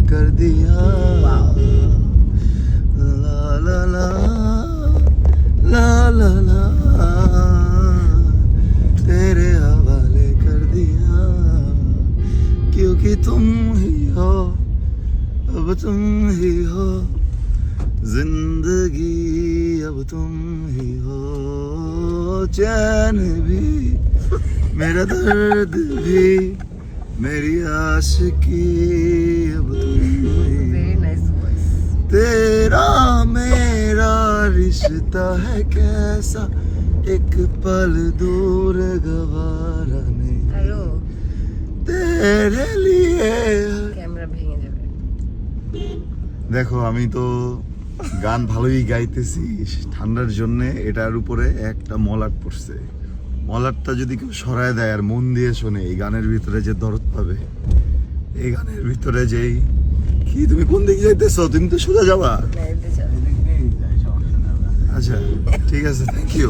कर दिया ला ला ला ला ला ला तेरे हवाले कर दिया क्योंकि तुम ही हो अब तुम ही हो जिंदगी अब तुम ही हो चैन भी मेरा दर्द भी मेरी आशिकी अब तुम ही Very nice voice. तेरा मेरा रिश्ता है कैसा एक पल दूर गवारा नहीं আরো तेरे लिए ক্যামেরা ভেঙে যাবে। দেখো আমি তো গান ভালোই গাইতেছি ঠান্ডার জন্য এটার উপরে একটা মলাট পড়ছে মলাটটা যদি কেউ সরায় দেয় আর মন দিয়ে শোনে এই গানের ভিতরে যে দরদ পাবে এই গানের ভিতরে যেই কি তুমি কোন দিকে যাইতেছো তুমি তো সোজা যাবা না, এতে যাও। আচ্ছা ঠিক আছে থ্যাংক ইউ